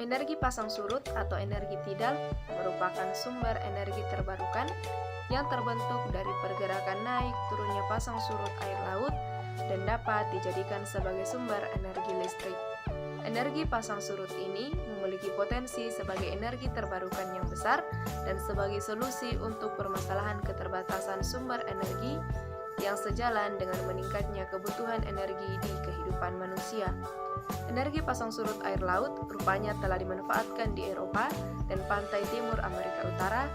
Energi pasang surut atau energi tidal merupakan sumber energi terbarukan yang terbentuk dari pergerakan naik turunnya pasang surut air laut dan dapat dijadikan sebagai sumber energi listrik. Energi pasang surut ini memiliki potensi sebagai energi terbarukan yang besar dan sebagai solusi untuk permasalahan keterbatasan sumber energi yang sejalan dengan meningkatnya kebutuhan energi di kehidupan manusia. Energi pasang surut air laut rupanya telah dimanfaatkan di Eropa dan pantai timur Amerika Utara.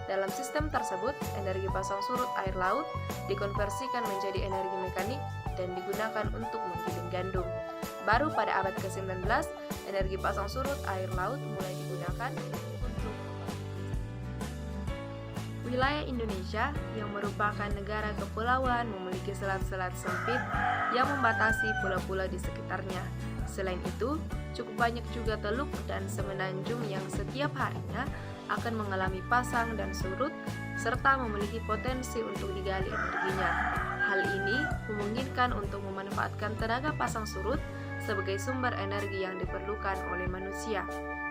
Dalam sistem tersebut, energi pasang surut air laut dikonversikan menjadi energi mekanik dan digunakan untuk menggiling gandum. Baru pada abad ke-19, energi pasang surut air laut mulai digunakan untuk wilayah Indonesia yang merupakan negara kepulauan memiliki selat-selat sempit yang membatasi pulau-pulau di sekitarnya. Selain itu, cukup banyak juga teluk dan semenanjung yang setiap harinya akan mengalami pasang dan surut serta memiliki potensi untuk digali energinya. Hal ini memungkinkan untuk memanfaatkan tenaga pasang surut sebagai sumber energi yang diperlukan oleh manusia.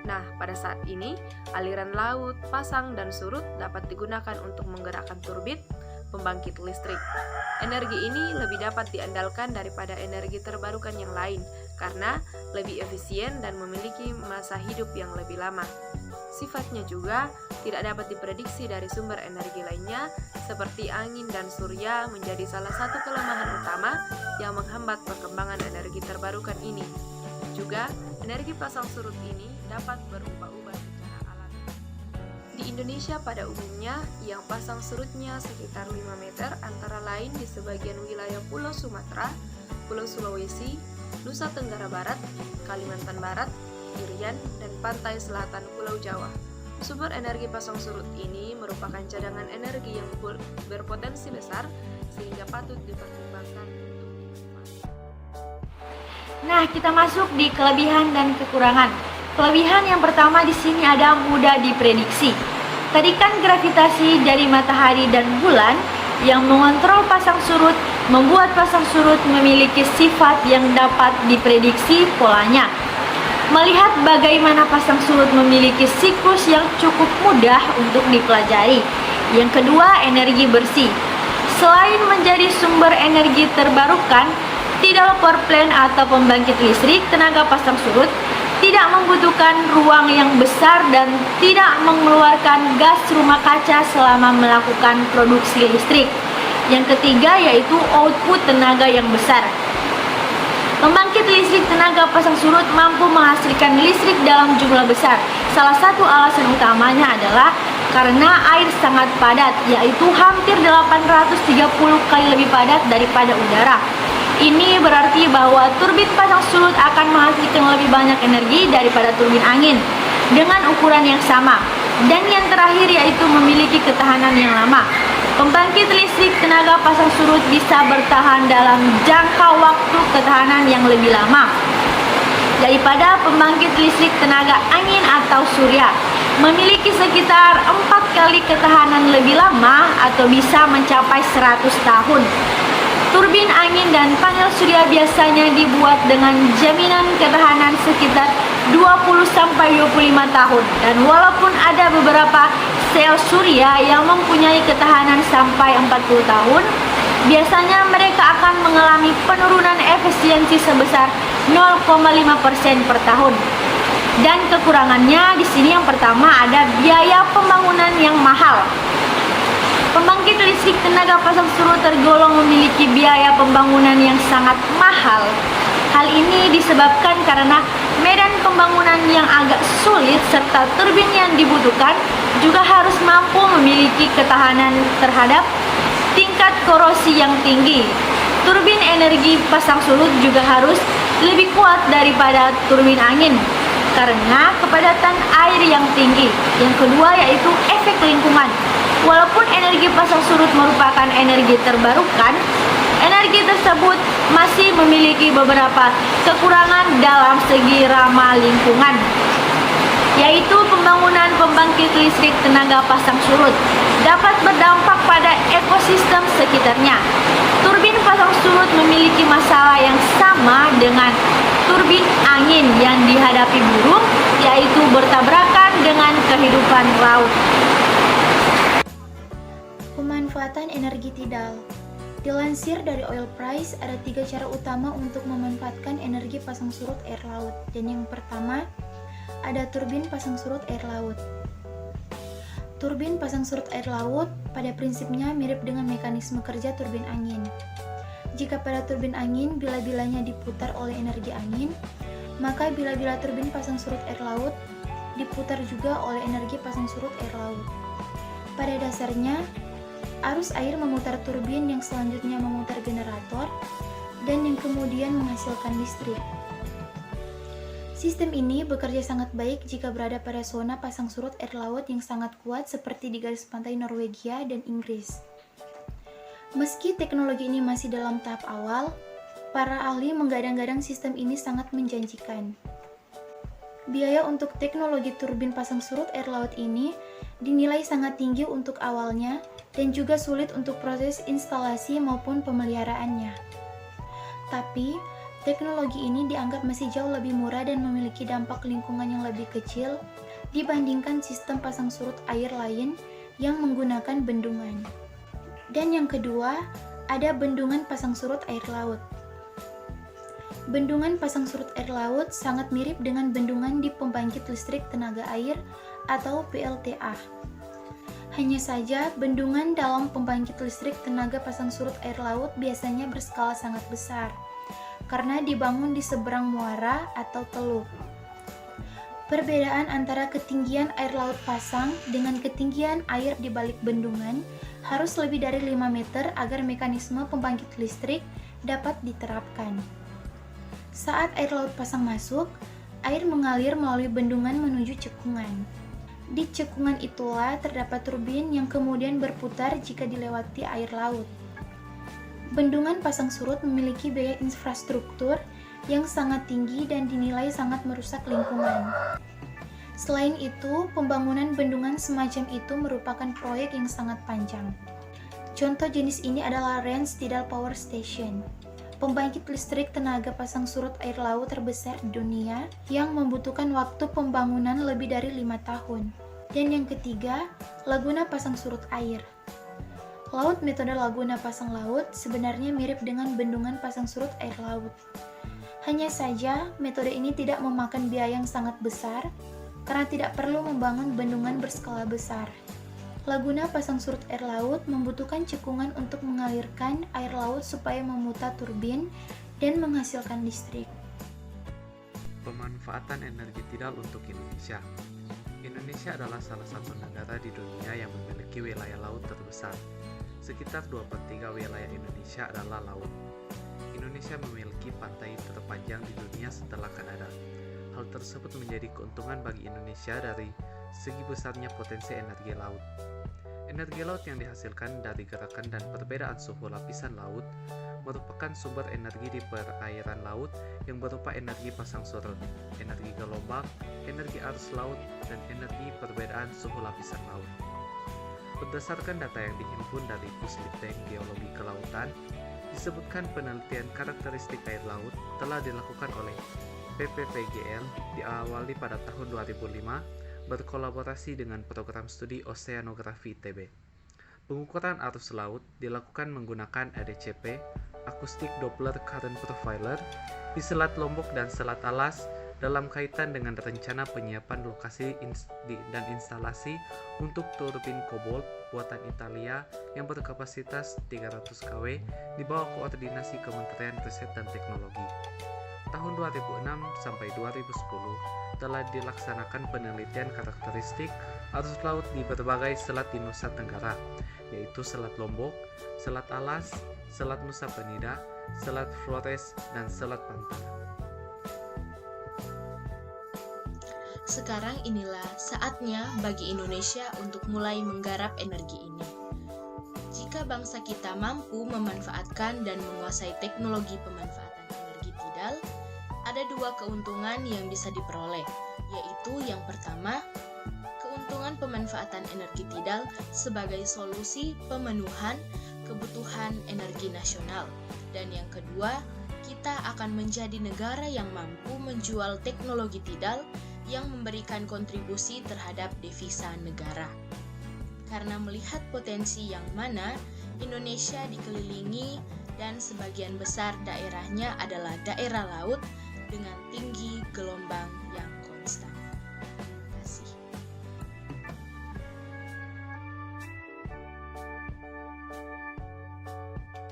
Nah, pada saat ini, aliran laut, pasang, dan surut dapat digunakan untuk menggerakkan turbin pembangkit listrik. Energi ini lebih dapat diandalkan daripada energi terbarukan yang lain karena lebih efisien dan memiliki masa hidup yang lebih lama. Sifatnya juga tidak dapat diprediksi dari sumber energi lainnya seperti angin dan surya menjadi salah satu kelemahan utama yang menghambat perkembangan energi terbarukan ini. Juga, energi pasang surut ini dapat berubah-ubah secara alami. Di Indonesia pada umumnya, yang pasang surutnya sekitar 5 meter antara lain di sebagian wilayah Pulau Sumatera, Pulau Sulawesi, Nusa Tenggara Barat, Kalimantan Barat, Irian, dan pantai selatan Pulau Jawa. Sumber energi pasang surut ini merupakan cadangan energi yang berpotensi besar sehingga patut dipertimbangkan untuk dinikmati. Nah, kita masuk di kelebihan dan kekurangan. Kelebihan yang pertama di sini ada mudah diprediksi. Tadi kan gravitasi dari matahari dan bulan yang mengontrol pasang surut membuat pasang surut memiliki sifat yang dapat diprediksi polanya. Melihat bagaimana pasang surut memiliki siklus yang cukup mudah untuk dipelajari. Yang kedua, energi bersih. Selain menjadi sumber energi terbarukan, tidal power plant atau pembangkit listrik tenaga pasang surut tidak membutuhkan ruang yang besar dan tidak mengeluarkan gas rumah kaca selama melakukan produksi listrik. Yang ketiga yaitu output tenaga yang besar. Pembangkit listrik tenaga pasang surut mampu menghasilkan listrik dalam jumlah besar. Salah satu alasan utamanya adalah karena air sangat padat, yaitu hampir 830 kali lebih padat daripada udara. Ini berarti bahwa turbin pasang surut akan menghasilkan lebih banyak energi daripada turbin angin dengan ukuran yang sama. Dan yang terakhir yaitu memiliki ketahanan yang lama. Pembangkit listrik tenaga pasang surut bisa bertahan dalam jangka waktu ketahanan yang lebih lama daripada pembangkit listrik tenaga angin atau surya. Memiliki sekitar 4 kali ketahanan lebih lama atau bisa mencapai 100 tahun. Turbin angin dan panel surya biasanya dibuat dengan jaminan ketahanan sekitar 20-25 tahun. Dan walaupun ada beberapa sel surya yang mempunyai ketahanan sampai 40 tahun, biasanya mereka akan mengalami penurunan efisiensi sebesar 0,5% per tahun. Dan kekurangannya di sini yang pertama ada biaya pembangunan yang mahal. Pembangkit listrik tenaga pasang surut tergolong memiliki biaya pembangunan yang sangat mahal. Hal ini disebabkan karena medan pembangunan yang agak sulit serta turbin yang dibutuhkan juga harus mampu memiliki ketahanan terhadap tingkat korosi yang tinggi. Turbin energi pasang surut juga harus lebih kuat daripada turbin angin karena kepadatan air yang tinggi. Yang kedua yaitu efek lingkungan. Walaupun energi pasang surut merupakan energi terbarukan, energi tersebut masih memiliki beberapa kekurangan dalam segi ramah lingkungan, yaitu pembangunan pembangkit listrik tenaga pasang surut dapat berdampak pada ekosistem sekitarnya. Turbin pasang surut memiliki masalah yang sama dengan turbin angin yang dihadapi burung yaitu bertabrakan dengan kehidupan laut. Pemanfaatan energi tidal. Dilansir dari Oil Price, ada 3 cara utama untuk memanfaatkan energi pasang surut air laut. Dan yang pertama, ada turbin pasang surut air laut. Turbin pasang surut air laut pada prinsipnya mirip dengan mekanisme kerja turbin angin. Jika pada turbin angin bila-bilanya diputar oleh energi angin, maka bila-bila turbin pasang surut air laut diputar juga oleh energi pasang surut air laut. Pada dasarnya, arus air memutar turbin yang selanjutnya memutar generator dan yang kemudian menghasilkan listrik. Sistem ini bekerja sangat baik jika berada pada zona pasang surut air laut yang sangat kuat seperti di garis pantai Norwegia dan Inggris. Meski teknologi ini masih dalam tahap awal, para ahli menggadang-gadang sistem ini sangat menjanjikan. Biaya untuk teknologi turbin pasang surut air laut ini dinilai sangat tinggi untuk awalnya dan juga sulit untuk proses instalasi maupun pemeliharaannya. Tapi, teknologi ini dianggap masih jauh lebih murah dan memiliki dampak lingkungan yang lebih kecil dibandingkan sistem pasang surut air lain yang menggunakan bendungan. Dan yang kedua, ada bendungan pasang surut air laut. Bendungan pasang surut air laut sangat mirip dengan bendungan di pembangkit listrik tenaga air atau PLTA. Hanya saja, bendungan dalam pembangkit listrik tenaga pasang surut air laut biasanya berskala sangat besar, karena dibangun di seberang muara atau teluk. Perbedaan antara ketinggian air laut pasang dengan ketinggian air di balik bendungan harus lebih dari 5 meter agar mekanisme pembangkit listrik dapat diterapkan. Saat air laut pasang masuk, air mengalir melalui bendungan menuju cekungan. Di cekungan itulah terdapat turbin yang kemudian berputar jika dilewati air laut. Bendungan pasang surut memiliki biaya infrastruktur yang sangat tinggi dan dinilai sangat merusak lingkungan. Selain itu, pembangunan bendungan semacam itu merupakan proyek yang sangat panjang. Contoh jenis ini adalah Range Tidal Power Station, pembangkit listrik tenaga pasang surut air laut terbesar di dunia yang membutuhkan waktu pembangunan lebih dari 5 tahun. Dan yang ketiga, Laguna pasang surut air. Laut metode Laguna pasang laut sebenarnya mirip dengan bendungan pasang surut air laut. Hanya saja, metode ini tidak memakan biaya yang sangat besar karena tidak perlu membangun bendungan berskala besar. Laguna pasang surut air laut membutuhkan cekungan untuk mengalirkan air laut supaya memutar turbin dan menghasilkan listrik. Pemanfaatan energi tidal untuk Indonesia. Indonesia adalah salah satu negara di dunia yang memiliki wilayah laut terbesar. Sekitar 2/3 wilayah Indonesia adalah laut. Indonesia memiliki pantai terpanjang di dunia setelah Kanada. Hal tersebut menjadi keuntungan bagi Indonesia dari segi besarnya potensi energi laut. Energi laut yang dihasilkan dari gerakan dan perbedaan suhu lapisan laut merupakan sumber energi di perairan laut yang berupa energi pasang surut, energi gelombang, energi arus laut, dan energi perbedaan suhu lapisan laut. Berdasarkan data yang dihimpun dari Puslitbank Geologi Kelautan, disebutkan penelitian karakteristik air laut telah dilakukan oleh PPPGL diawali pada tahun 2005 berkolaborasi dengan program studi oseanografi ITB. Pengukuran arus laut dilakukan menggunakan ADCP, Acoustic Doppler Current Profiler, di Selat Lombok dan Selat Alas dalam kaitan dengan rencana penyiapan lokasi dan instalasi untuk turbin Cobalt buatan Italia yang berkapasitas 300 kW di bawah koordinasi Kementerian Riset dan Teknologi. Tahun 2006 sampai 2010 telah dilaksanakan penelitian karakteristik arus laut di berbagai selat di Nusa Tenggara, yaitu Selat Lombok, Selat Alas, Selat Nusa Penida, Selat Flores, dan Selat Pantar. Sekarang inilah saatnya bagi Indonesia untuk mulai menggarap energi ini. Jika bangsa kita mampu memanfaatkan dan menguasai teknologi pemanfaatan energi tidal, ada 2 keuntungan yang bisa diperoleh, yaitu yang pertama, keuntungan pemanfaatan energi tidal sebagai solusi pemenuhan kebutuhan energi nasional, dan yang kedua, kita akan menjadi negara yang mampu menjual teknologi tidal yang memberikan kontribusi terhadap devisa negara. Karena melihat potensi yang mana Indonesia dikelilingi dan sebagian besar daerahnya adalah daerah laut dengan tinggi gelombang